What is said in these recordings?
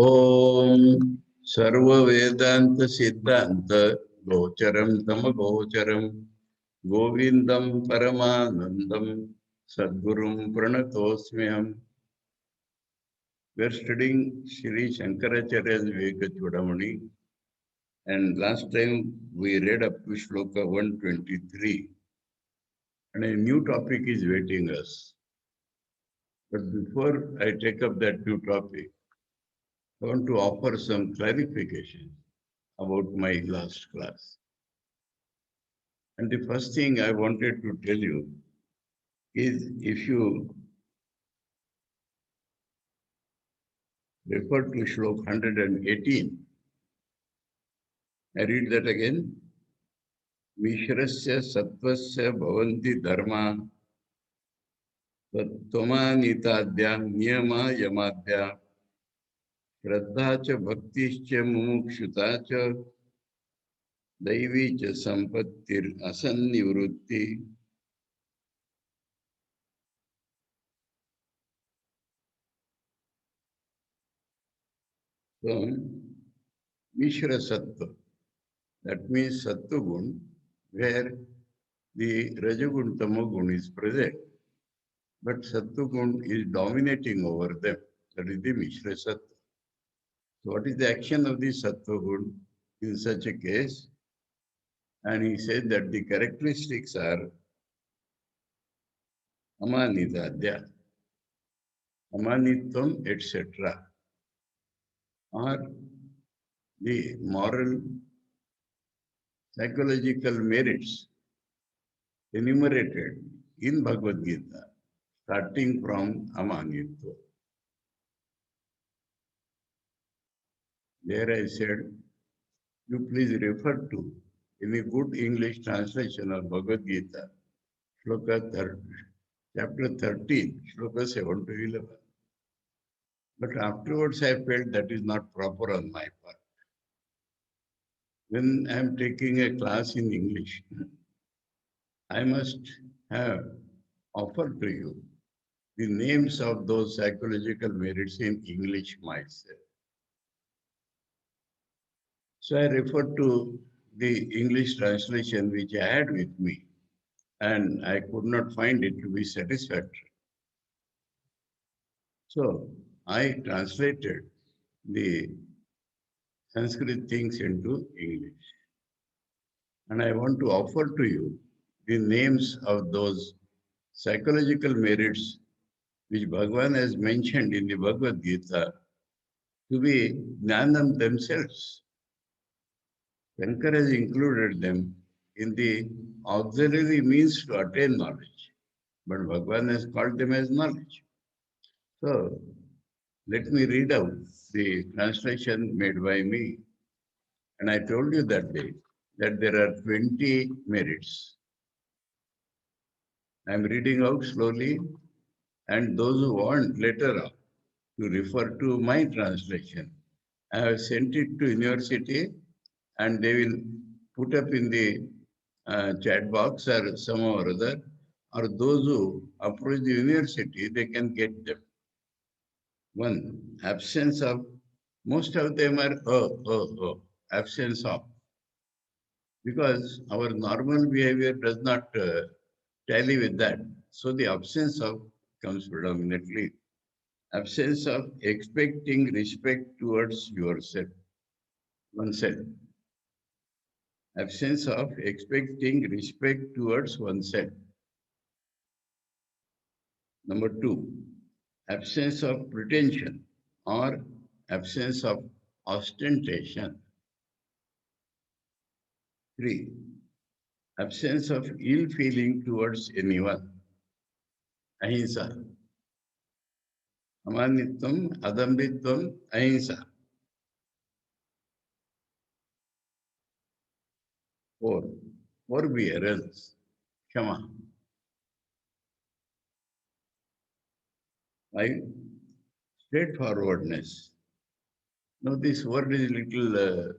ओम सर्व वेदांत सिद्धांत गोचरम तम गोचरम गोविंदम परमानंदम सद्गुरुं प्रणतोस्म्यहम्. We are studying Sri Shankaracharya's Viveka Chudamani, and last time we read up to Shloka 123, and a new topic is waiting us. But before I take up that new topic, I want to offer some clarification about my last class. And the first thing I wanted to tell you is if you refer to Shlok 118, I read that again. Mishrasya sattvasya bhavanti dharma tattvamanitādya niyama yamadya shraddha cha bhaktischa mumukshutā cha daivi cha sampattir asannivrutti. So, Mishra Sattva, that means Sattva Gun, where the Rajagun Tamagun is present, but Sattva Gun is dominating over them. That is the Mishra Sattva. So what is the action of the Sattva Gun in such a case? And he said that the characteristics are Amanidadya, Amanitvam, etc. are the moral, psychological merits enumerated in Bhagavad Gita, starting from Amanitva. There I said, you please refer to any good English translation of Bhagavad Gita, chapter 13, Shloka 7 to 11. But afterwards I felt that is not proper on my part. When I am taking a class in English, I must have offered to you the names of those psychological merits in English myself. So I referred to the English translation which I had with me, and I could not find it to be satisfactory. So I translated the Sanskrit things into English. And I want to offer to you the names of those psychological merits which Bhagavan has mentioned in the Bhagavad Gita to be Jnanam themselves. Shankara has included them in the auxiliary means to attain knowledge, but Bhagavan has called them as knowledge. So let me read out the translation made by me. And I told you that day that there are 20 merits. I'm reading out slowly, and those who want later on to refer to my translation, I have sent it to university and they will put up in the chat box or some or other, or those who approach the university, they can get them. One, absence of, most of them are absence of, because our normal behavior does not tally with that. So the absence of comes predominantly. Absence of expecting respect towards yourself, oneself. Absence of expecting respect towards oneself. Number two, absence of pretension or absence of ostentation. Three, absence of ill feeling towards anyone. Ahimsa. Amanitvam, adambitvam, ahimsa. Four, forbearance, Kshama. Five, straightforwardness. Now this word is a little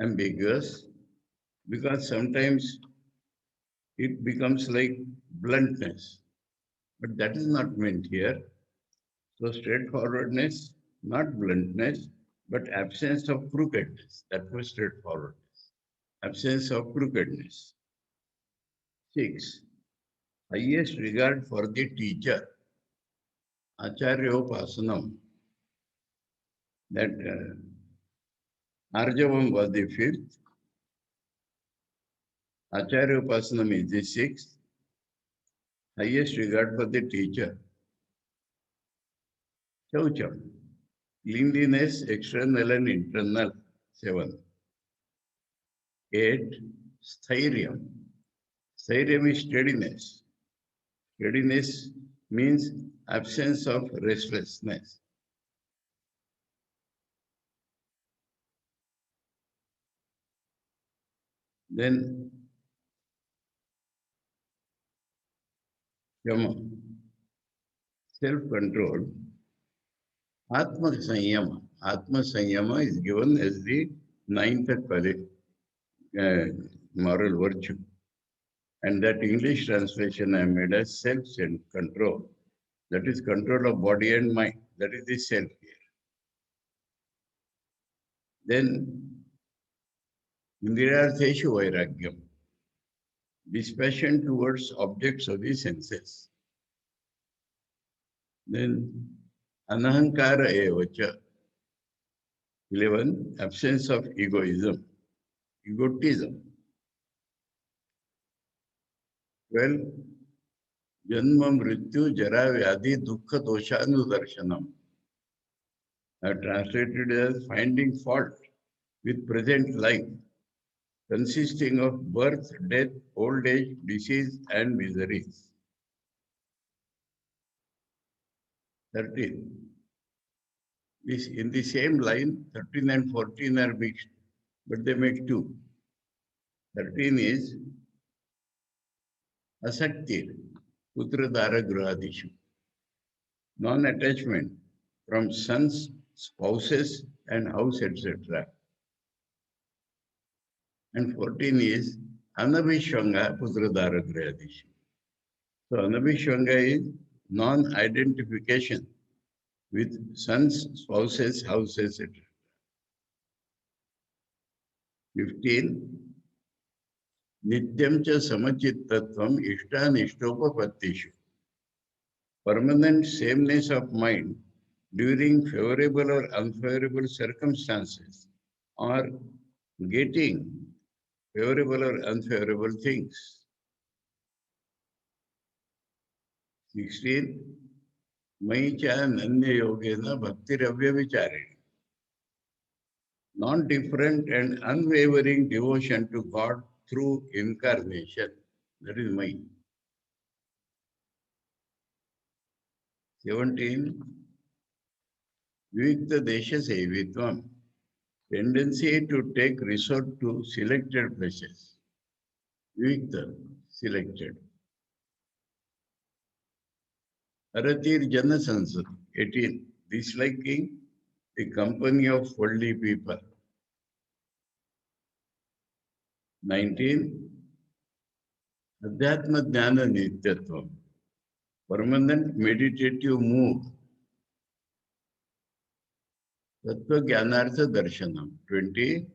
ambiguous because sometimes it becomes like bluntness, but that is not meant here. So straightforwardness, not bluntness, but absence of crookedness. That was straightforwardness. Absence of crookedness. 6. Highest regard for the teacher. Acharyopasanam. That Arjavam was the 5th. Acharyopasanam is the 6th. Highest regard for the teacher. Chaucham. Cleanliness, external and internal. 7. 8. Sthairiam. Sthairiam is steadiness. Steadiness means absence of restlessness. Then Yama, self-control. Atma Sanyama. Atma Sanyama is given as the 9th moral virtue. And that English translation I made as self-control. That is control of body and mind. That is the self here. Then Indirartheshu Vairagyam. Dispassion towards objects of the senses. Then Anahankara Evacha. 11. Absence of egoism. Egotism. 12. Janma Mrityu Jara Vyadhi Dukkha Doshanudarshanam. I translated as finding fault with present life, consisting of birth, death, old age, disease, and miseries. 13. This in the same line, 13 and 14 are mixed, but they make two. 13 is Asakti, Putra Dara Grahadishu. Non-attachment from sons, spouses, and house, etc. And 14 is Anabhishwanga Putradhara Grihadishu. So Anabhishwanga is non-identification with sons, spouses, houses, etc. 15. Nityam cha samachittatvam ishtanishtopapatishu. Permanent sameness of mind during favorable or unfavorable circumstances or getting favorable or unfavorable things. 16. Maicha nanya yogena bhaktiravya vicharini. Non-different and unwavering devotion to God through incarnation. That is mine. 17. Vivikta desha sevitvam. Tendency to take resort to selected places. Vivikta, selected. Aratir Jana Sansad. 18. Disliking the company of worldly people. 19. Adhyatma Jnana Nityatvam. Permanent meditative mood. Tattva Jnanartha Darshanam. 20.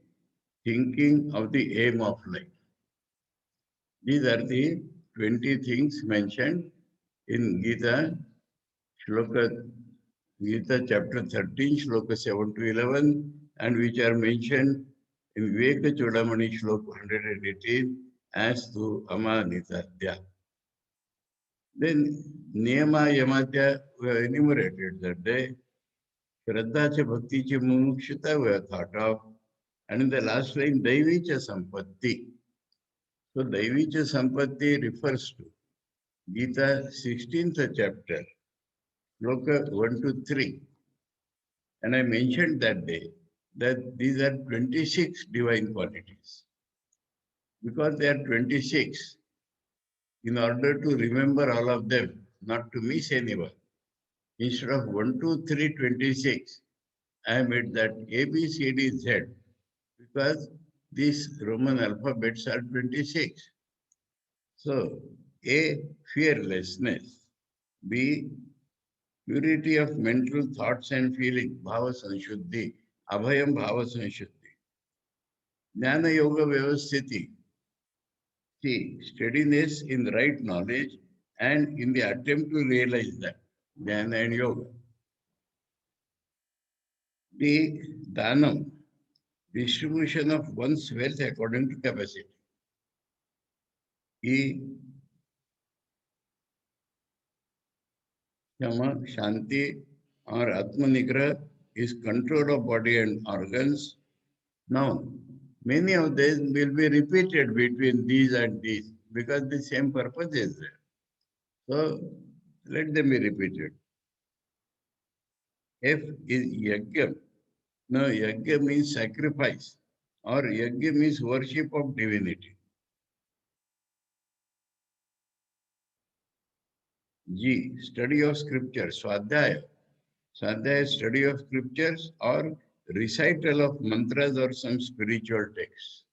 Thinking of the aim of life. These are the 20 things mentioned in Gita, Gita chapter 13, Shloka 7 to 11, and which are mentioned in Viveka Chudamani Shloka 118 as to Amanitadya. Then Niyama Yamadya were enumerated that day. Shraddha cha bhakti cha mumukshita were thought of. And in the last line, Daivi cha sampatti. So Daivi cha sampatti refers to Gita 16th chapter, Shloka 1 to 3. And I mentioned that day that these are 26 divine qualities. Because they are 26, in order to remember all of them, not to miss anyone, instead of 1, 2, 3, 26, I made that A, B, C, D, Z, because these Roman alphabets are 26. So, A, fearlessness. B, Purity of mental thoughts and feeling, bhava sanshuddhi, abhayam bhava sanshuddhi. Jnana yoga vyavasthiti, see, steadiness in the right knowledge and in the attempt to realize that, jnana and yoga. The dhanam, distribution of one's wealth according to capacity. E, Shama, Shanti, or Atmanigra is control of body and organs. Now, many of them will be repeated between these and these because the same purpose is there. So, let them be repeated. F is yajna. Now, yajna means sacrifice or yajna means worship of divinity. G, study of scripture, Swadhyaya. Swadhyaya, study of scriptures or recital of mantras or some spiritual texts.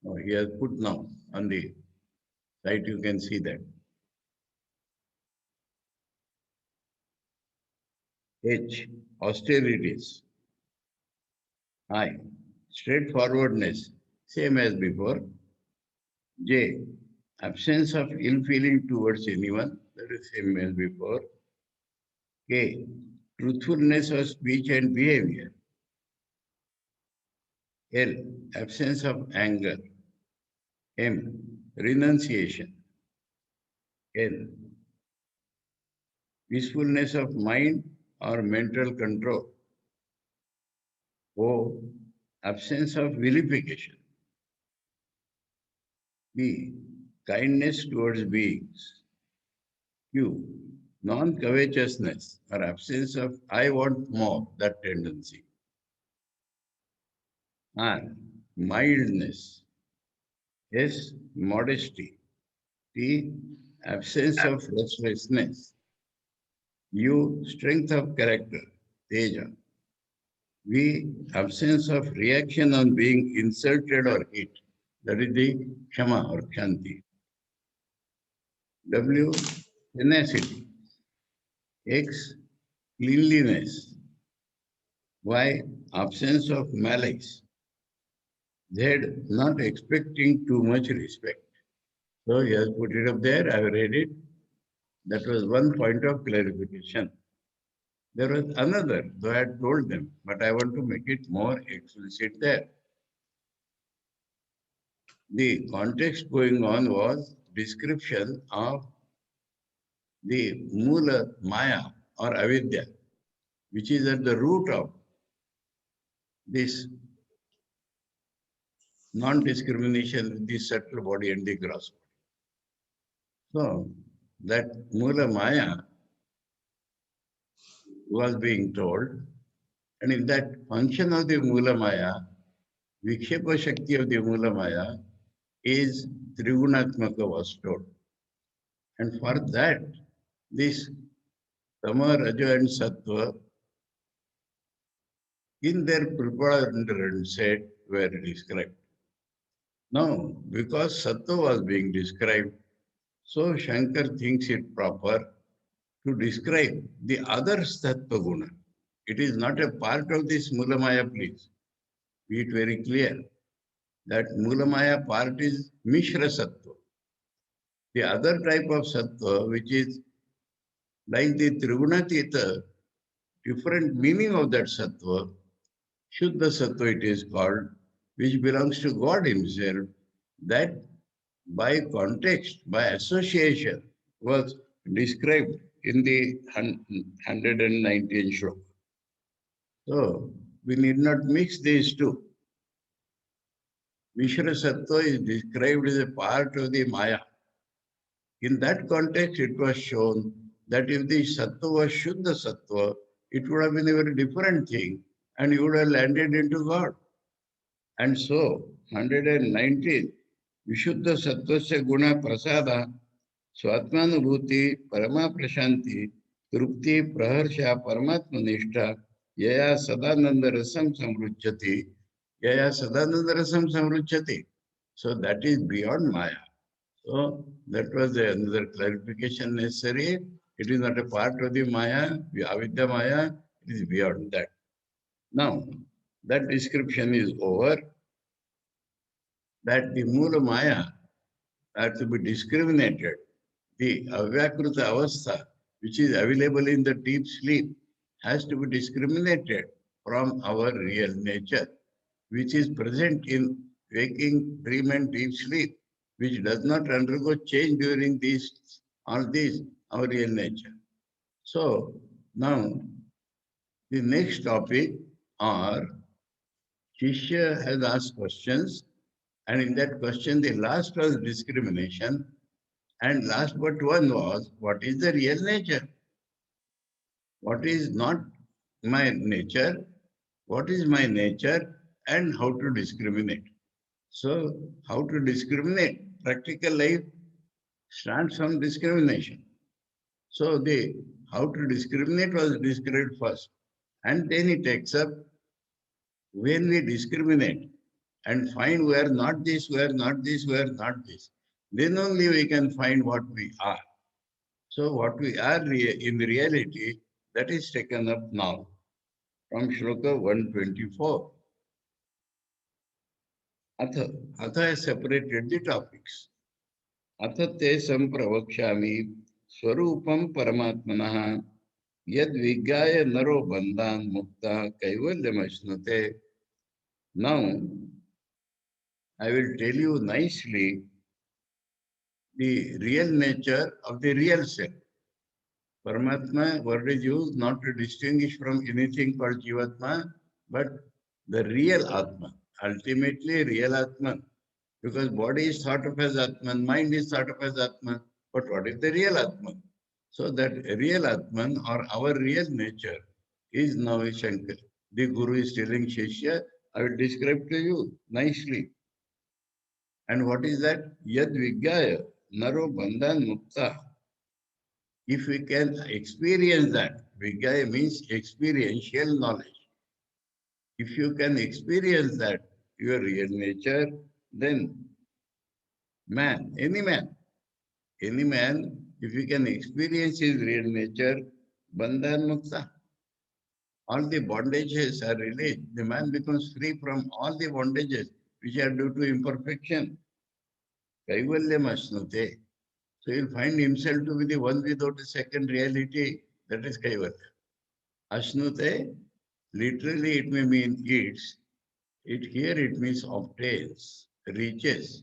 Now, he has put now on the site, you can see that. H, austerities. I, straightforwardness, same as before. J, absence of ill feeling towards anyone, that is same as before. K, truthfulness of speech and behavior. L, absence of anger. M, renunciation. N, peacefulness of mind or mental control. O, absence of vilification. P, kindness towards beings. Q, non-covetousness or absence of I want more, that tendency. R, mildness. S, modesty. T, absence of restlessness. U, strength of character, teja. V, absence of reaction on being insulted or hit, that is the kshama or kshanti. W, tenacity. X, cleanliness. Y, absence of malice. Z, not expecting too much respect. So he has put it up there, I have read it. That was one point of clarification. There was another, though I had told them, but I want to make it more explicit there. The context going on was description of the Mula Maya or Avidya, which is at the root of this non-discrimination with the subtle body and the gross body. So that Mula Maya was being told, and in that function of the Mula Maya, Vikshepa Shakti of the Mula Maya is Trigunatmaka was told. And for that, this Tama, Raja and Sattva in their preponderant set were described. Now, because Sattva was being described, so Shankar thinks it proper to describe the other Sattva Guna. It is not a part of this Mulamaya, please. Be it very clear that Mulamaya part is Mishra Sattva. The other type of Sattva, which is like the Trigunatita, different meaning of that Sattva, Shuddha Sattva it is called, which belongs to God Himself, that by context, by association, was described in the 119 shloka. So, we need not mix these two. Mishra Sattva is described as a part of the Maya. In that context, it was shown that if the Sattva was Shuddha Sattva, it would have been a very different thing and you would have landed into God. And so, 119, Vishuddha Sattvasya Guna Prasada, Swatmanubhuti, Parama Prashanti, Trupti, Praharsha, Paramatma Nishta, Yaya Sadananda Rasam Samruchati, Yaya Sadananda Rasam Samruchati. So that is beyond Maya. So that was another clarification necessary. It is not a part of the Maya, Avidya Maya, it is beyond that. Now, that description is over, that the Mula Maya are to be discriminated. The Avyakruta Avastha, which is available in the deep sleep, has to be discriminated from our real nature, which is present in waking, dream, and deep sleep, which does not undergo change during all these, our real nature. So now the next topic are Shishya has asked questions, and in that question, the last was discrimination, and last but one was what is the real nature? What is not my nature? What is my nature? And how to discriminate. So, how to discriminate? Practical life starts from discrimination. So, the how to discriminate was described first, and then it takes up when we discriminate and find we are not this, we are not this, we are not this. Then only we can find what we are. So what we are in reality, that is taken up now from Shloka 124. Atha, Atha has separated the topics. Atha te sampravakshami swarupam paramatmanah yad vigaya naro bandhan mukta kaivalyamashnate. Now, I will tell you nicely the real nature of the real self. Paramatma word is used not to distinguish from anything called Jivatma, but the real Atman, ultimately real Atman. Because body is thought of as Atman, mind is thought of as Atman, but what is the real Atman? So that real Atman or our real nature is now Shankar. The Guru is telling Shishya, I will describe to you nicely. And what is that? Yad Vigyaya, Naro Bandhan Mukta. If we can experience that, Vigaya means experiential knowledge. If you can experience that, your real nature, then any man, if he can experience his real nature, Bandhan Mukta, all the bondages are released. The man becomes free from all the bondages which are due to imperfection. Kaivalyam Asnute. So he'll find himself to be the one without a second reality. That is Kaivalya. Asnute, literally it may mean eats. Here it means obtains, reaches.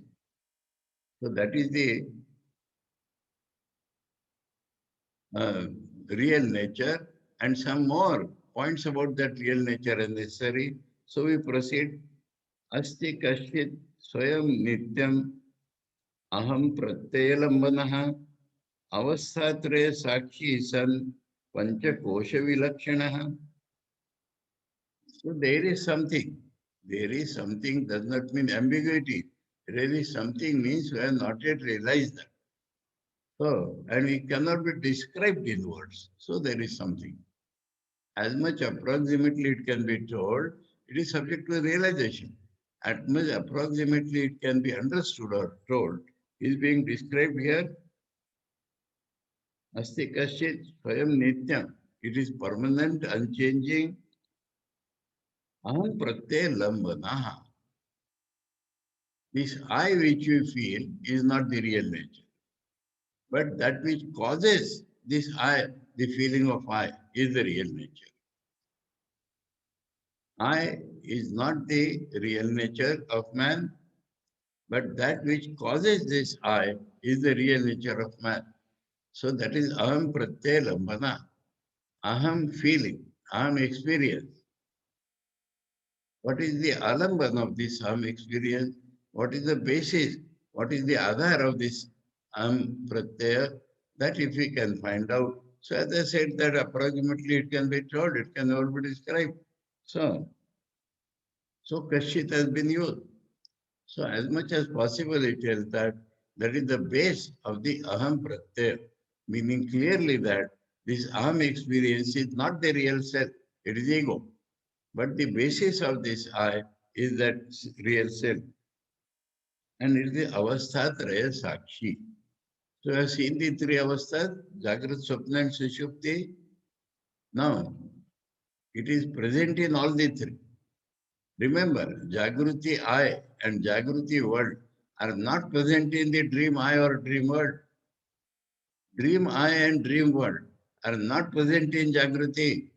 So that is the uh, real nature, and some more points about that real nature are necessary. So we proceed. Asti kashit swayam nityam aham pratyayalambanaha avasthatre sakshi san panchakosha vilakshanaha. So there is something. There is something does not mean ambiguity. There is something means we have not yet realized that. So, and it cannot be described in words. So there is something. As much approximately it can be told, it is subject to realization. As much approximately it can be understood or told is being described here. Asti kasyit swayam nityam. It is permanent, unchanging. Aham pratyay lambanaha. This I which we feel is not the real nature. But that which causes this I, the feeling of I, is the real nature. I is not the real nature of man, but that which causes this I is the real nature of man. So that is aham pratyay lambana, aham feeling, aham experience. What is the alambana of this aham experience? What is the basis? What is the adhar of this aham pratyaya? That if we can find out. So as I said that approximately it can be told, it can all be described. So Kashit has been used. So as much as possible it tells that is the base of the aham pratyaya, meaning clearly that this aham experience is not the real self, it is ego. But the basis of this I is that real self. And it is the avasthatraya sakshi. So you have seen the three avasthas, Jagrat, Swapna and Sushupti. Now, it is present in all the three. Remember, Jagruti I and Jagruti world are not present in the dream I or dream world. Dream I and dream world are not present in Jagruti,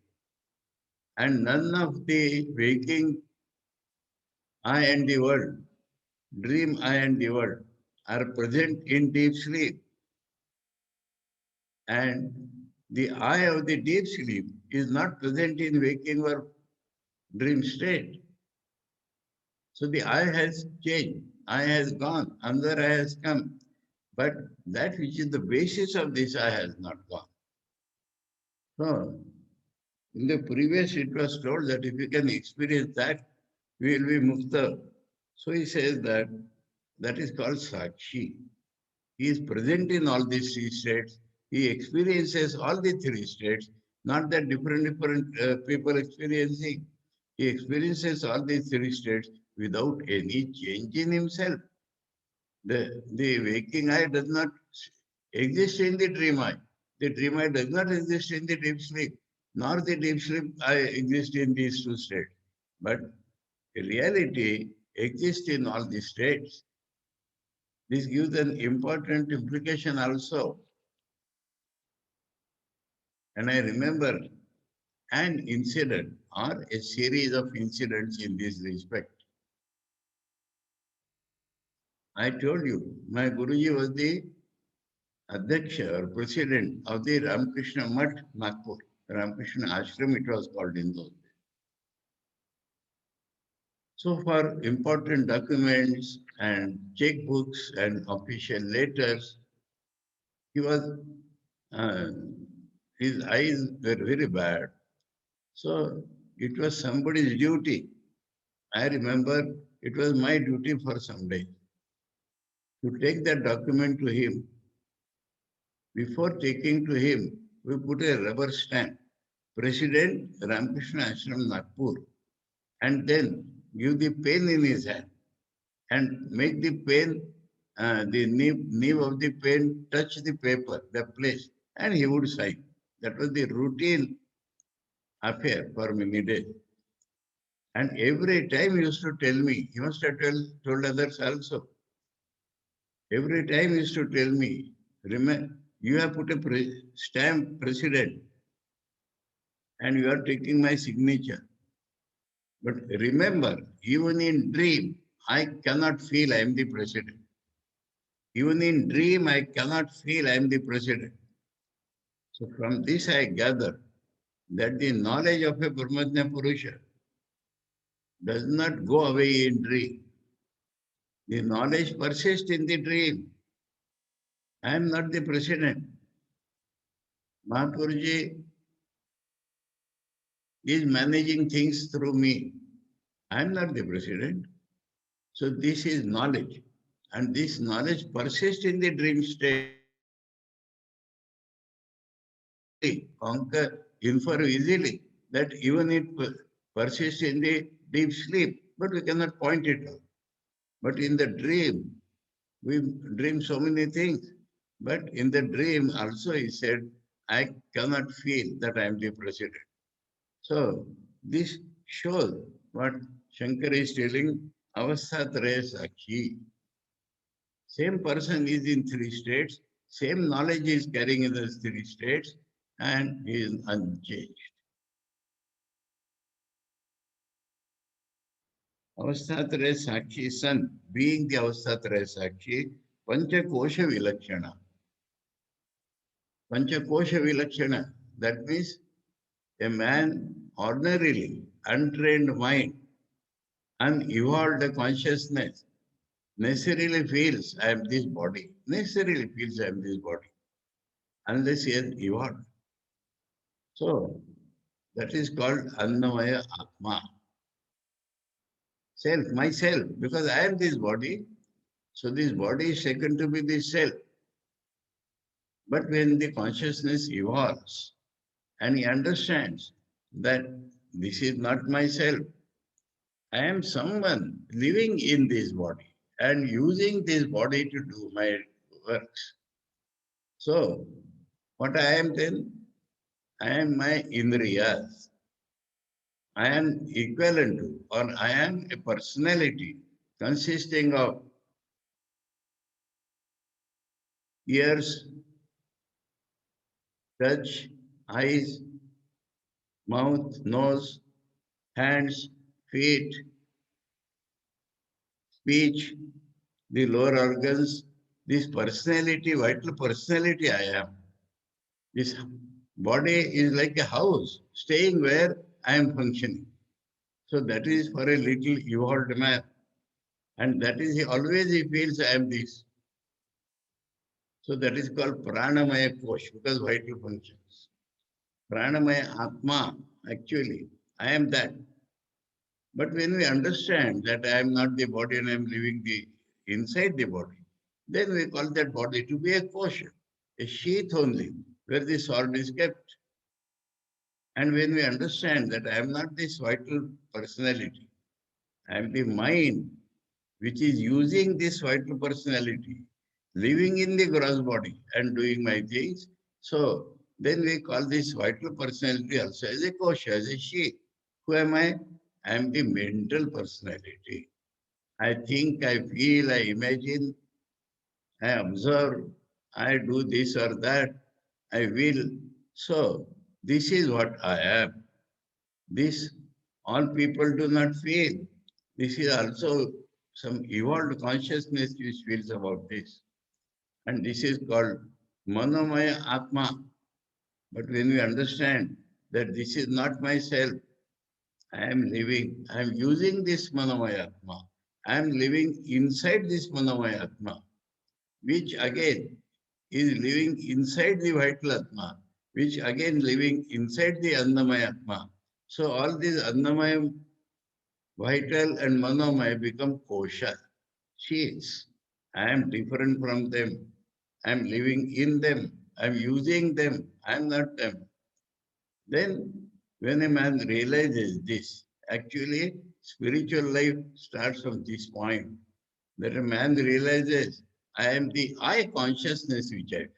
and none of the waking I and the world, dream I and the world, are present in deep sleep. And the I of the deep sleep is not present in waking or dream state. So the I has changed, I has gone, another I has come. But that which is the basis of this I has not gone. So in the previous it was told that if you can experience that, we will be mukta. So he says that that is called Sakshi. He is present in all these three states. He experiences all the three states, not that different people experiencing. He experiences all these three states without any change in himself. The waking eye does not exist in the dream eye. The dream eye does not exist in the deep sleep, nor the deep sleep eye exist in these two states. But reality exists in all these states. This gives an important implication also. And I remember an incident or a series of incidents in this respect. I told you, my Guruji was the Adhyaksha or president of the Ramakrishna Mutt, Nagpur. Ramakrishna Ashram, it was called in those days. So, for important documents and checkbooks and official letters, he was, uh, his eyes were very bad. So, it was somebody's duty. I remember it was my duty for some days to take that document to him. Before taking to him, we put a rubber stamp, President Ramakrishna Ashram Nagpur, and then give the pen in his hand and make the pen, the nib of the pen touch the paper, the place, and he would sign. That was the routine affair for many days. And every time he used to tell me, he must have told others also. Every time he used to tell me, remember, you have put a stamp president and you are taking my signature. But remember, even in dream, I cannot feel I am the president. Even in dream, I cannot feel I am the president. So from this I gather that the knowledge of a Brahmajna Purusha does not go away in dream. The knowledge persists in the dream. I am not the president. Mahapuruji is managing things through me. I am not the president. So this is knowledge. And this knowledge persists in the dream state. Conquer, infer easily that even it persists in the deep sleep, but we cannot point it out. But in the dream, we dream so many things. But in the dream also he said, I cannot feel that I am the president. So this shows what Shankar is telling, Avasthatraya Sakshi. Same person is in three states, same knowledge is carrying in those three states, and he is unchanged. Avasthatraya Sakshi son, being the Avasthatraya Sakshi, Panchakosha Vilakshana. Panchakosha Vilakshana, that means a man ordinarily, untrained mind, unevolved consciousness, necessarily feels I am this body, necessarily feels I am this body, unless he has evolved. So that is called Annamaya Atma. Self, myself, because I am this body, so this body is taken to be the self. But when the consciousness evolves and he understands that this is not myself, I am someone living in this body and using this body to do my works. So, what I am then? I am my Indriyas. I am equivalent to, or I am a personality consisting of ears, touch, eyes, mouth, nose, hands, feet, speech, the lower organs, this personality, vital personality I am. This body is like a house, staying where I am functioning. So that is for a little evolved man. And that is always he feels I am this. So that is called Pranamaya Kosh because vital functions. Pranamaya Atma, actually, I am that. But when we understand that I am not the body and I am living inside the body, then we call that body to be a kosha, a sheath only, where the sword is kept. And when we understand that I am not this vital personality, I am the mind which is using this vital personality, living in the gross body and doing my things. So then we call this vital personality also as a kosha, as a sheath. Who am I? I am the mental personality. I think, I feel, I imagine, I observe, I do this or that, I will. So, this is what I am. This all people do not feel. This is also some evolved consciousness which feels about this. And this is called Manomaya Atma. But when we understand that this is not myself, I am living, I am using this Manomaya Atma. I am living inside this Manomaya Atma, which again is living inside the vital Atma, which again living inside the Annamaya Atma. So all these Annamaya, vital and Manomaya become kosha, sheets. I am different from them. I am living in them. I am using them. I am not them. Then, when a man realizes this, actually, spiritual life starts from this point that a man realizes I am the I consciousness which I feel.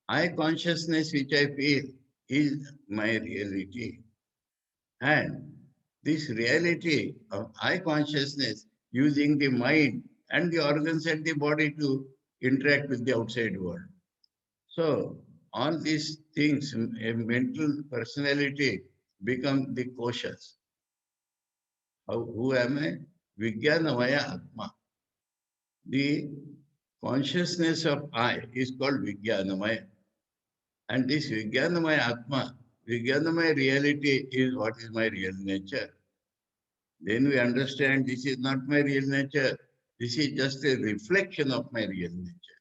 I consciousness which I feel is my reality. And this reality of I consciousness using the mind and the organs and the body to interact with the outside world. So all these things, a mental personality become the koshas. Who am I? Vijnanamaya Atma. The consciousness of I is called Vijnanamaya. And this Vijnanamaya Atma, Vijnanamaya reality is what is my real nature. Then we understand this is not my real nature. This is just a reflection of my real nature.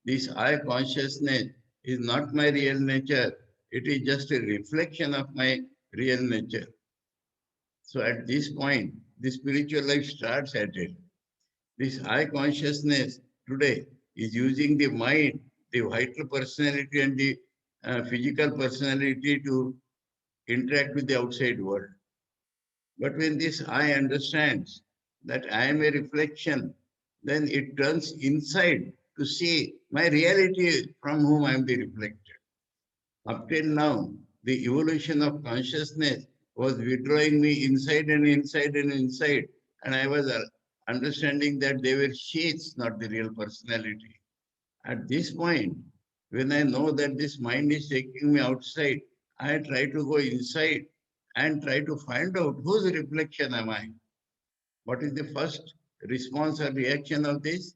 This I consciousness is not my real nature. It is just a reflection of my real nature. So at this point, the spiritual life starts at it. This I consciousness today is using the mind, the vital personality and the physical personality to interact with the outside world. But when this I understands that I am a reflection, then it turns inside to see my reality from whom I am the reflected. Up till now, the evolution of consciousness was withdrawing me inside and inside and inside, and I was understanding that they were sheets, not the real personality. At this point, when I know that this mind is taking me outside, I try to go inside and try to find out whose reflection am I. What is the first response or reaction of this?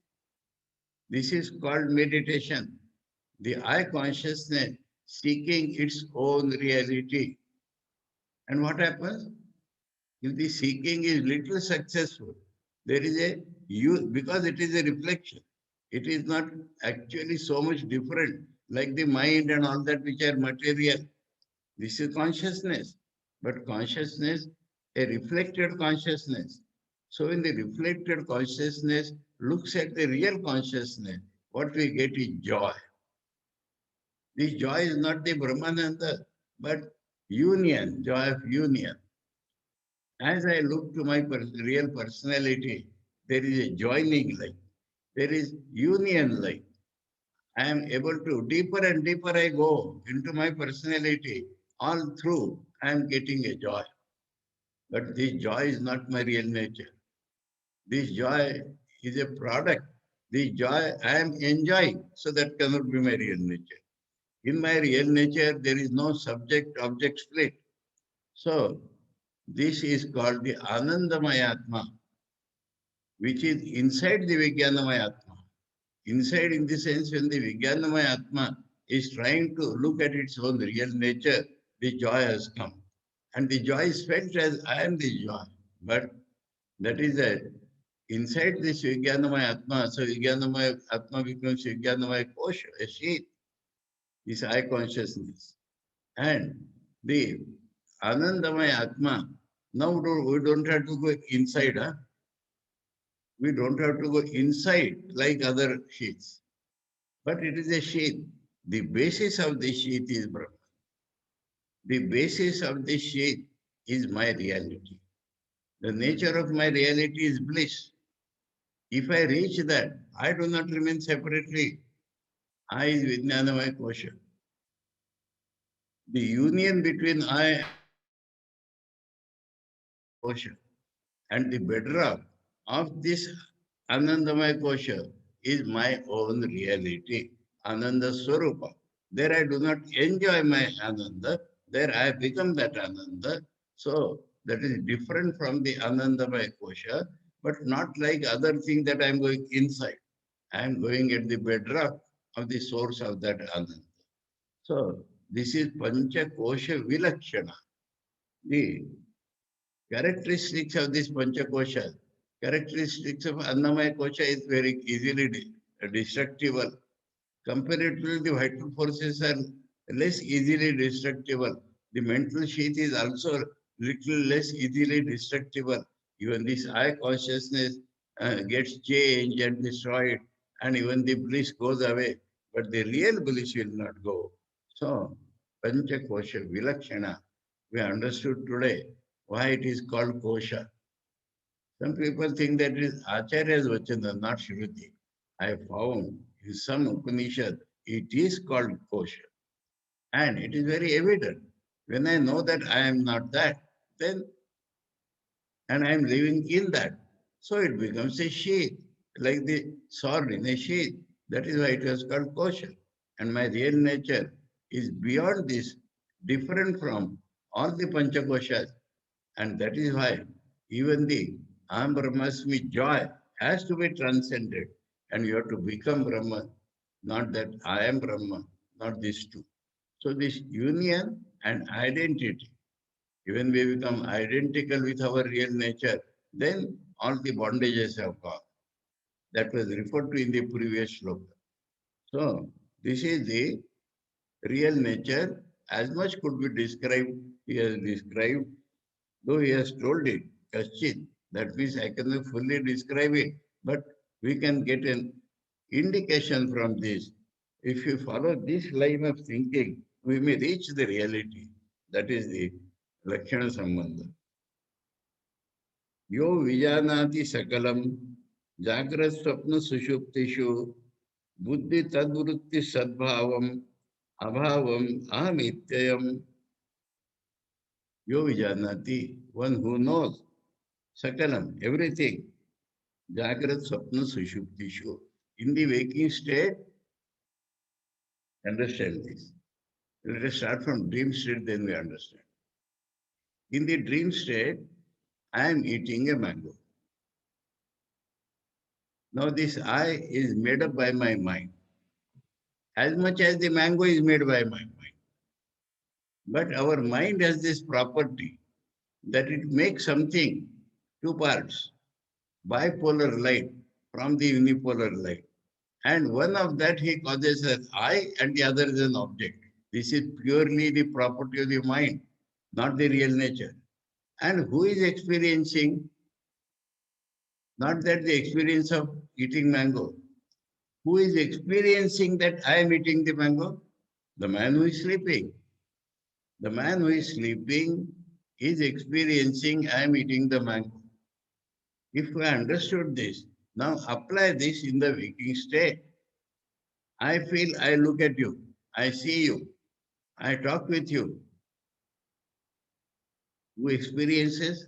This is called meditation. The I consciousness seeking its own reality. And what happens? If the seeking is little successful, there is a you because it is a reflection. It is not actually so much different like the mind and all that which are material. This is consciousness. But consciousness, a reflected consciousness. So when the reflected consciousness looks at the real consciousness, what we get is joy. This joy is not the Brahmananda, but union, joy of union. As I look to my real personality, there is a joining light. There is union light. I am able to, deeper and deeper I go into my personality, all through, I am getting a joy. But this joy is not my real nature. This joy is a product. This joy I am enjoying, so that cannot be my real nature. In my real nature, there is no subject-object split. So, this is called the Anandamaya Atma, which is inside the Vijnanamaya Atma. Inside, in the sense, when the Vijnanamaya Atma is trying to look at its own real nature, the joy has come. And the joy is felt as I am the joy. But that is that inside this Vijnanamaya Atma, so Vijnanamaya Atma becomes Vijnanamaya Kosha, a sheath, this I consciousness. And the Anandamaya Atma, now we don't have to go inside, huh? We don't have to go inside like other sheaths. But it is a sheath. The basis of the sheath is Brahma. The basis of the sheath is my reality. The nature of my reality is bliss. If I reach that, I do not remain separately. I is Vijnanamaya Kosha. The union between I and Kosha. And the bedrock of this Anandamaya Kosha is my own reality, Ananda Swarupa. There I do not enjoy my Ananda, there I become that Ananda. So that is different from the Anandamaya Kosha, but not like other thing that I am going inside. I am going at the bedrock of the source of that Ananda. So this is Pancha Kosha Vilakshana. The characteristics of this Panchakosha, characteristics of Annamaya Kosha is very easily destructible. Comparatively, the vital forces are less easily destructible. The mental sheath is also little less easily destructible. Even this I consciousness gets changed and destroyed, and even the bliss goes away. But the real bliss will not go. So, Panchakosha Vilakshana, we understood today why it is called kosha. Some people think that it is Acharya's Vachana, not Shruti. I found in some Upanishad it is called kosha. And it is very evident. When I know that I am not that, then and I am living in that. So it becomes a sheath, like the sword in a sheath. That is why it was called kosha. And my real nature is beyond this, different from all the panchakoshas. And that is why even the Aham Brahmasmi joy has to be transcended. And you have to become Brahman, not that I am Brahman, not these two. So this union and identity, even we become identical with our real nature, then all the bondages have gone. That was referred to in the previous sloka. So this is the real nature. As much could be described, he has described. Though he has told it, Kaschit, that means I cannot fully describe it, but we can get an indication from this. If you follow this line of thinking, we may reach the reality. That is the Lakshana Sambandha. Yo Vijanati Sakalam, Jagrat Swapna Sushuptishu, Buddhi Tadvrutti Sadbhavam, Abhavam Ahamityayam. Yo Vijanati, one who knows Sakalam, everything. Jagrat Swapna Sushuptishu. In the waking state, understand this. Let us start from dream state, then we understand. In the dream state, I am eating a mango. Now this I is made up by my mind. As much as the mango is made by my mind. But our mind has this property that it makes something, two parts, bipolar light from the unipolar light. And one of that he causes as I and the other is an object. This is purely the property of the mind, not the real nature. And who is experiencing, not that the experience of eating mango, who is experiencing that I am eating the mango? The man who is sleeping. The man who is sleeping is experiencing I am eating the mango. If we understood this, now apply this in the waking state. I feel, I look at you, I see you, I talk with you. Who experiences?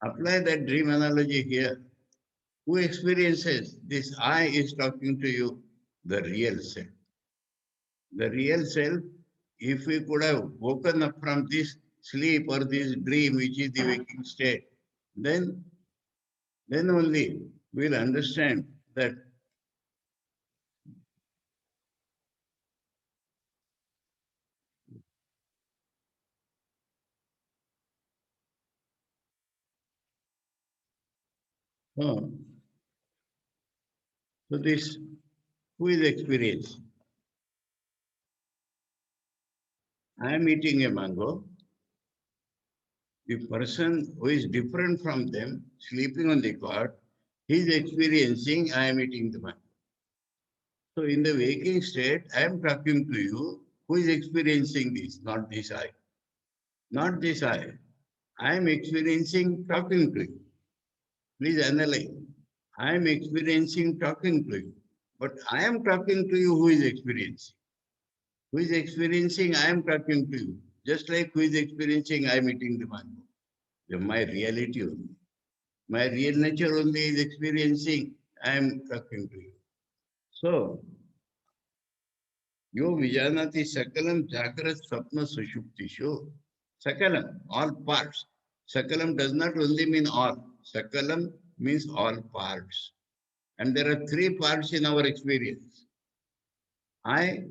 Apply that dream analogy here. Who experiences? This I is talking to you, the real self. The real self, if we could have woken up from this sleep or this dream, which is the waking state, then, then only we'll understand that oh, so this who is experience? I am eating a mango. The person who is different from them, sleeping on the cot, he is experiencing I am eating the mango. So in the waking state, I am talking to you who is experiencing this, not this I. Not this I. I am experiencing talking to you. Please analyze. I am experiencing talking to you. But I am talking to you who is experiencing. Who is experiencing, I am talking to you. Just like who is experiencing, I am eating the mango. My reality only. My real nature only is experiencing, I am talking to you. So, yo vijanati sakalam jagrat swapna sushuptishu. Sakalam, all parts. Sakalam does not only mean all. Sakalam means all parts. And there are three parts in our experience. I,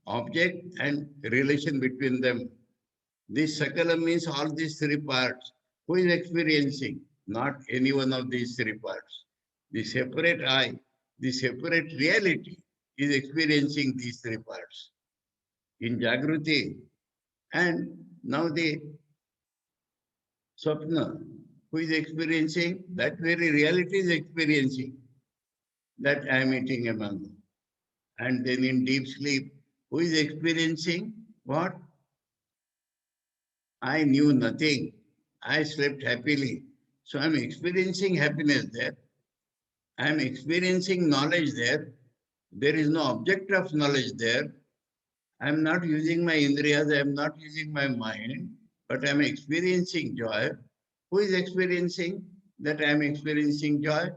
object, and relation between them. This Sakala means all these three parts. Who is experiencing? Not any one of these three parts. The separate I, the separate reality is experiencing these three parts in Jagruti. And now the Swapna, who is experiencing, that very reality is experiencing that I am eating a mango. And then in deep sleep, who is experiencing what? I knew nothing. I slept happily. So I'm experiencing happiness there. I'm experiencing knowledge there. There is no object of knowledge there. I'm not using my indriyas, I'm not using my mind, but I'm experiencing joy. Who is experiencing that I'm experiencing joy?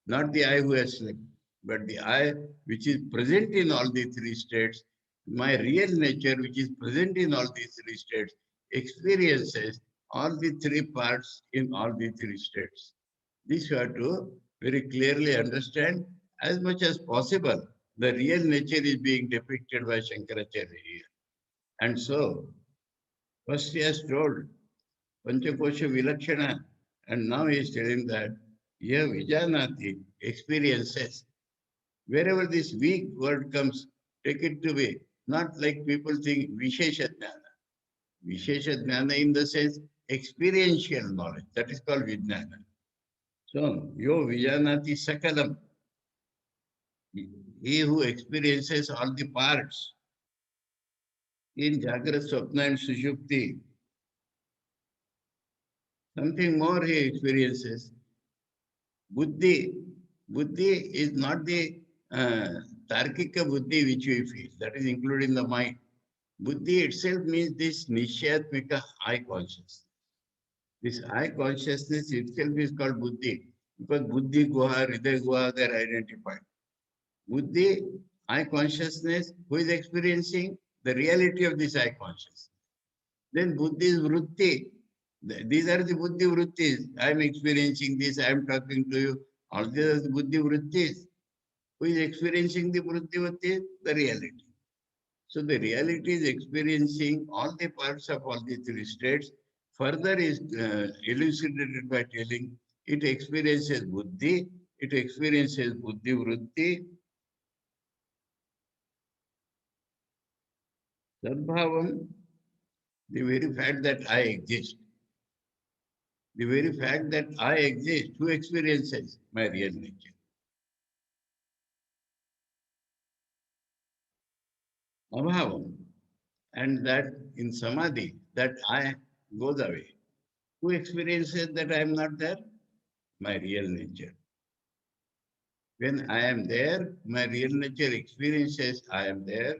Not the I who has slept, but the I which is present in all the three states, my real nature which is present in all these three states, experiences all the three parts in all the three states. This you have to very clearly understand as much as possible. The real nature is being depicted by Shankaracharya here. And so, first he has told Panchakosha Vilakshana, and now he is telling that yeah, Vijanati experiences. Wherever this weak word comes, take it to be not like people think Vishesha Jnana. Vishesha Jnana in the sense experiential knowledge. That is called Vijnana. So, yo Vijanati Sakalam, he who experiences all the parts in Jagrat, Swapna and Sushupti, something more he experiences. Buddhi, Buddhi is not the uh, Tarkika Buddhi which we feel, that is included in the mind. Buddhi itself means this Nishyatmika I consciousness. This I consciousness itself is called Buddhi because Buddhi Guha, Hriday Guha, they are identified. Buddhi, I consciousness, who is experiencing the reality of this I consciousness. Then Buddhi is Vritti. These are the Buddhi Vrittis. I am experiencing this, I am talking to you. All these are the Buddhi Vrittis. Who is experiencing the Buddhi Vrittis? The reality. So the reality is experiencing all the parts of all the three states. Further is elucidated by telling it experiences buddhi, it experiences buddhi vritti, sadbhavam, the very fact that I exist. The very fact that I exist, who experiences my real nature? Abhavam. And that in samadhi, that I goes away. Who experiences that I am not there? My real nature. When I am there, my real nature experiences I am there.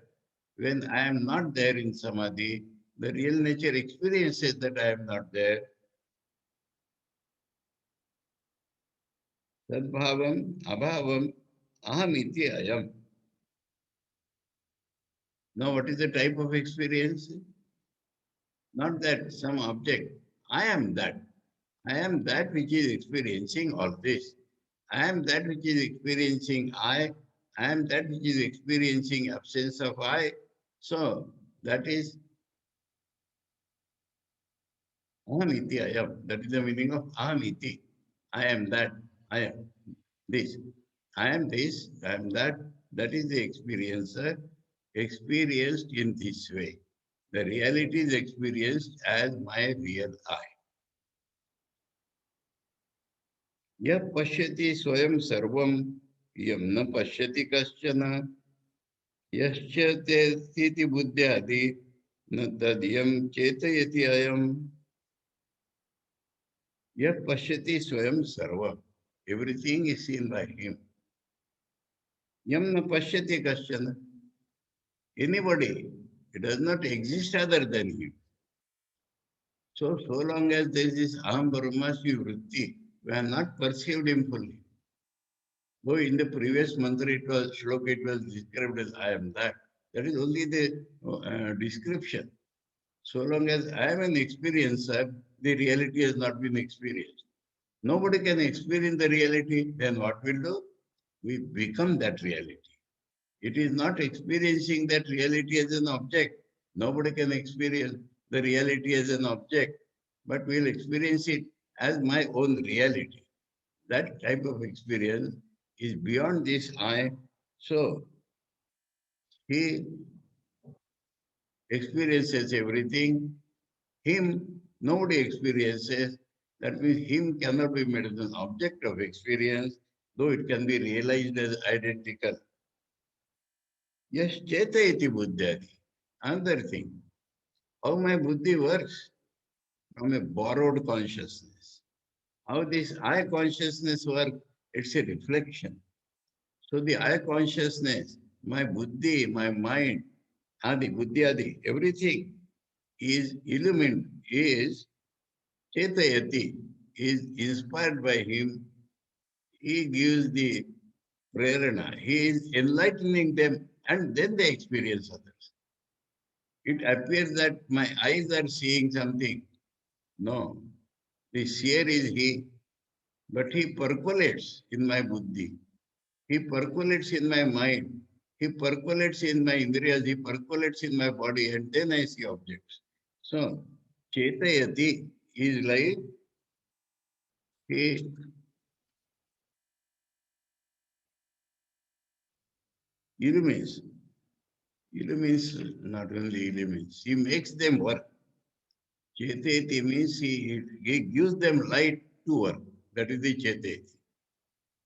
When I am not there in samadhi, the real nature experiences that I am not there. Sadbhavam, abhavam, aham iti ayam. Now, what is the type of experience? Not that some object. I am that. I am that which is experiencing all this. I am that which is experiencing I. I am that which is experiencing absence of I. So that is Ahamiti I am. That is the meaning of Ahamiti. I am that. I am this. I am this. I am that. That is the experiencer experienced in this way. The reality is experienced as my real I. यह पश्यति स्वयं सर्वं यम न पश्यति कश्चन यश्च तेति बुद्ध्यादि न तद्यं चेतयति अयम् यह पश्यति स्वयं सर्वं everything is seen by him yam na pashyati kaschana anybody it does not exist other than him so long as there is this aham brahmasmi vritti we are not perceived him fully. Though in the previous mantra it was shloka, it was described as I am that. That is only the description. So long as I am an experiencer, the reality has not been experienced. Nobody can experience the reality, then what will do? We become that reality. It is not experiencing that reality as an object. Nobody can experience the reality as an object, but we'll experience it as my own reality. That type of experience is beyond this I. So he experiences everything. Him, nobody experiences. That means him cannot be made as an object of experience, though it can be realized as identical. Yes, cheta iti buddhati. Another thing, how my buddhi works from a borrowed consciousness. How this I consciousness works, it's a reflection. So the I consciousness, my buddhi, my mind, adi, buddhi adi, everything is illumined, is chetayati, is inspired by him. He gives the prerana, he is enlightening them, and then they experience others. It appears that my eyes are seeing something. No, the seer is he, but he percolates in my buddhi. He percolates in my mind. He percolates in my indriyas. He percolates in my body, and then I see objects. So, Chetayati is like he illumines. Illumines not only illumines, he makes them work. Chetayati means he gives them light to work. That is the Chetayati.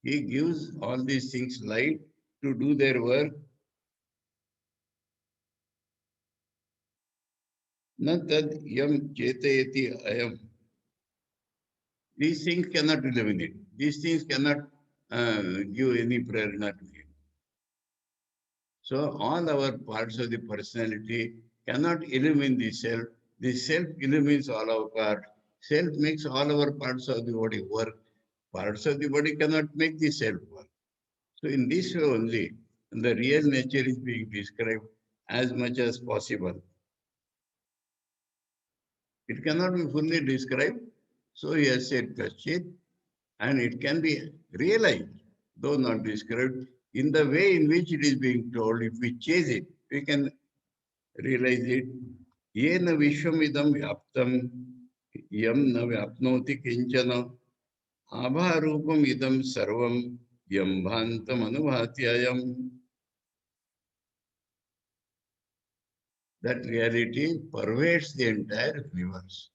He gives all these things light to do their work. Na tad yam chetayati ayam. These things cannot eliminate. These things cannot give any prerana to him. So all our parts of the personality cannot illumine the self. The self illumines all our parts. Self makes all our parts of the body work. Parts of the body cannot make the self work. So in this way only, the real nature is being described as much as possible. It cannot be fully described. So he has said Kashchit, and it can be realized, though not described, in the way in which it is being told. If we chase it, we can realize it. Yena vishwamidam vyaptam yam na vyapnoti kinchana abharupam idam sarvam yam bhantam anubhatyayam. That reality pervades the entire universe.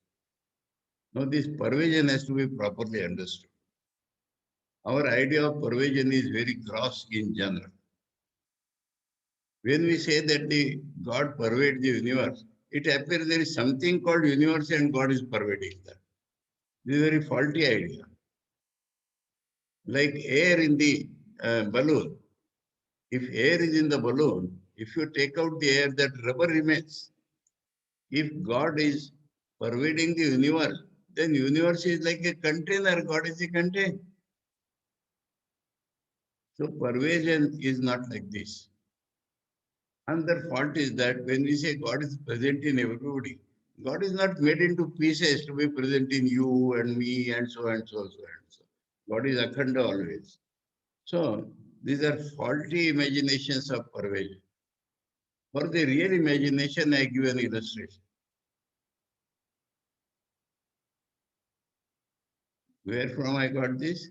Now this pervasion has to be properly understood. Our idea of pervasion is very gross in general. When we say that the God pervades the universe, it appears there is something called universe and God is pervading that. This is a very faulty idea. Like air in the balloon. If air is in the balloon, if you take out the air, that rubber remains. If God is pervading the universe, then universe is like a container, God is a container. So pervasion is not like this. Another fault is that when we say God is present in everybody, God is not made into pieces to be present in you and me and so and so and so. God is akhanda always. So these are faulty imaginations of pervasion. For the real imagination, I give an illustration. Where from I got this?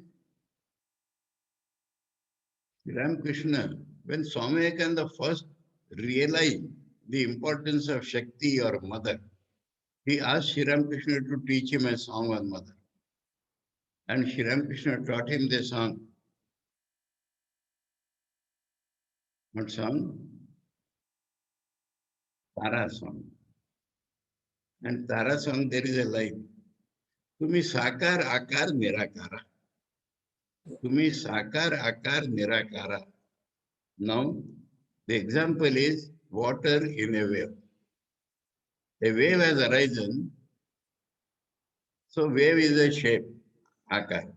Ramakrishna, when Swami Vivekananda first realized the importance of Shakti or mother, he asked Sri Ramakrishna to teach him a song on mother. And Sri Ramakrishna taught him the song. What song? Tara song. And Tara song, there is a line. Tumi sakar akar nirakara. Tumi sakar akar nirakara. Now, the example is water in a wave. A wave has arisen, so wave is a shape, akar,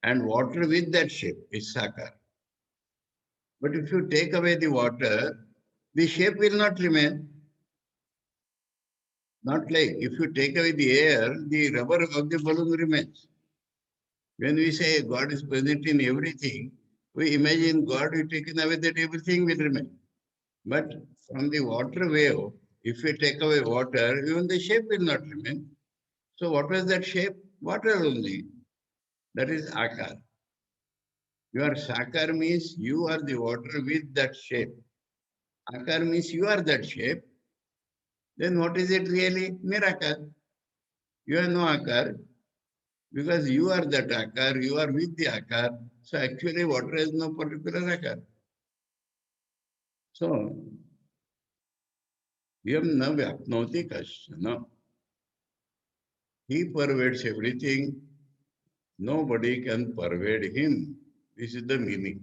and water with that shape is sakar. But if you take away the water, the shape will not remain. Not like if you take away the air, the rubber of the balloon remains. When we say God is present in everything, we imagine God will taken away that everything will remain. But from the water wave, if we take away water, even the shape will not remain. So what was that shape? Water only. That is akar. Your sakar means you are the water with that shape. Akar means you are that shape. Then what is it really? Nirakar. You have no akar because you are that akar, you are with the akar. So actually water has no particular akar. So, yam na vyapnoti kashana. He pervades everything. Nobody can pervade him. This is the meaning.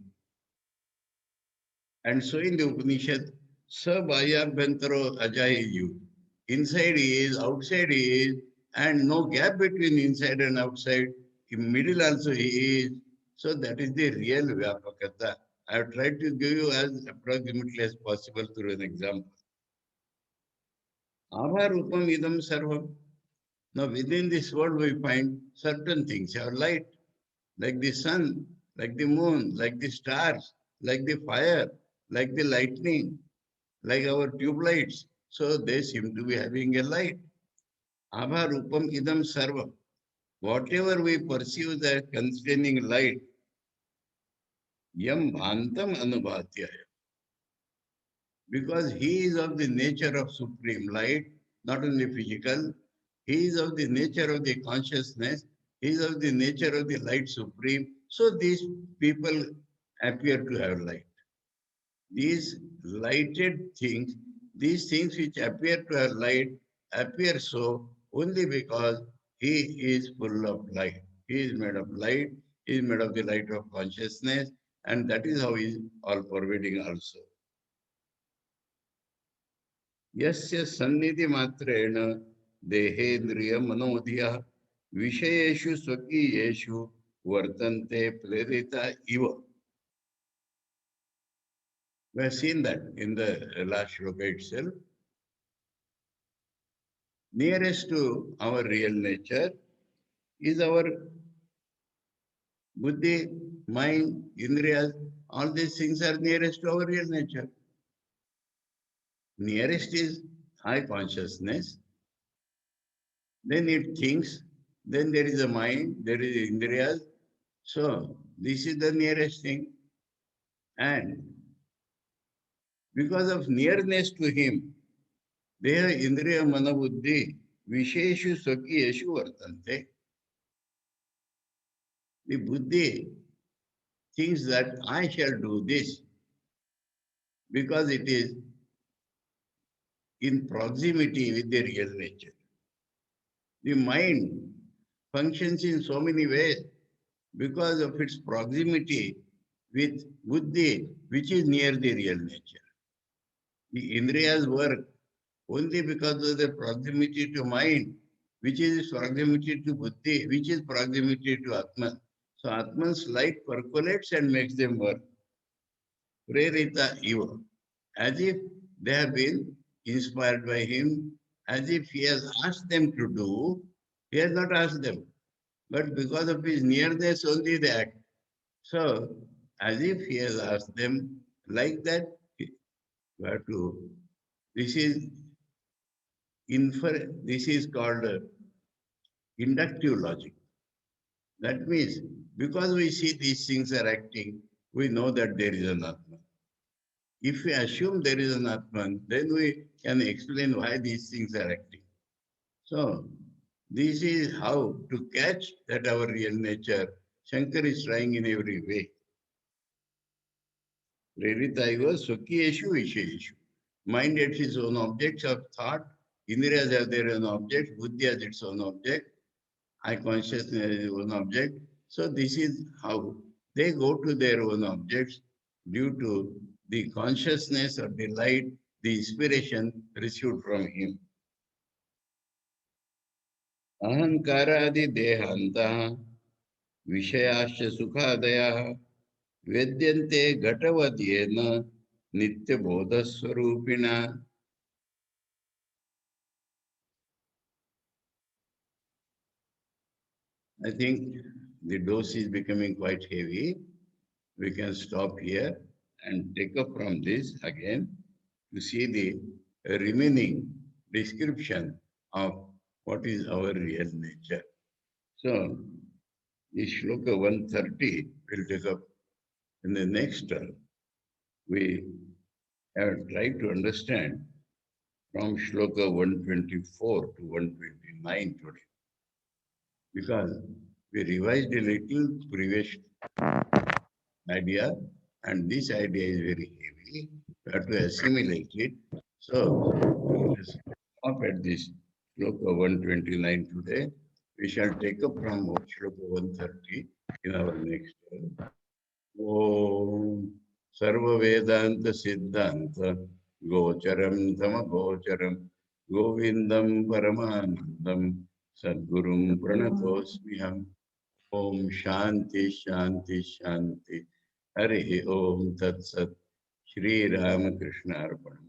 And so in the Upanishad, Sabhaya Bhantaro Ajayu. Inside he is, outside he is, and no gap between inside and outside. In middle also he is. So that is the real Vyapakata. I have tried to give you as approximately as possible through an example. Abharupam idam sarvam. Now within this world we find certain things. Our light, like the sun, like the moon, like the stars, like the fire, like the lightning, like our tube lights. So they seem to be having a light. Abha rupam idam sarva. Whatever we perceive as containing light, yam bhantam anubhatya. Because he is of the nature of supreme light, not only physical, he is of the nature of the consciousness, he is of the nature of the light supreme. So these people appear to have light. These lighted things, these things which appear to have light, appear so only because he is full of light. He is made of light, he is made of the light of consciousness, and that is how he is all pervading also. यस्य सन्निधि मात्रेण देहेन्द्रिय मनोधिया विषयेषु स्वकीयेषु वर्तन्ते प्रेरिता इव. We have seen that in the last shloka itself. Nearest to our real nature is our buddhi, mind, indriyas. All these things are nearest to our real nature. Nearest is high consciousness. Then it thinks. Then there is a mind. There is indriyas. So this is the nearest thing. And because of nearness to him, Deha Indriya Manabuddhi Visheshu Swakiyeshu Vartante. The Buddhi thinks that I shall do this because it is in proximity with the real nature. The mind functions in so many ways because of its proximity with buddhi, which is near the real nature. The Indriyas work only because of their proximity to mind, which is proximity to buddhi, which is proximity to Atman. So Atman's light percolates and makes them work. Prerita Eva, as if they have been inspired by him, as if he has asked them to do, he has not asked them. But because of his nearness only they act. So, as if he has asked them, like that, we have to, this is this is called inductive logic. That means, because we see these things are acting, we know that there is an Atman. If we assume there is an Atman, then we can explain why these things are acting. So, this is how to catch that our real nature. Shankar is trying in every way. Prerita Swakiyeshu Vishayeshu. Mind has its own objects of thought, Indriyas have their own objects, Buddhi has its own object, I consciousness has its own object. So this is how they go to their own objects due to the consciousness of the light, the inspiration received from him. Ahankaradi dehanta vishayasya sukhadaya vedyante ghatavadyena nitya bodha swarupina. I think the dose is becoming quite heavy. We can stop here and take up from this again to see the remaining description of what is our real nature. So, the shloka 130 will take up in the next term. We have tried to understand from shloka 124 to 129 today, because we revised a little previous idea, and this idea is very heavy. We have to assimilate it. So, let us stop at this shloka 129 today. We shall take up from shloka 130 in our next term. Om Sarva Vedanta Siddhanta Gocharam Tama Gocharam Govindam Paramanandam Sadgurum Pranatosmiham. Om Shanti Shanti Shanti. Hare Om Tat Sat. Shri Ramakrishna Arpanam.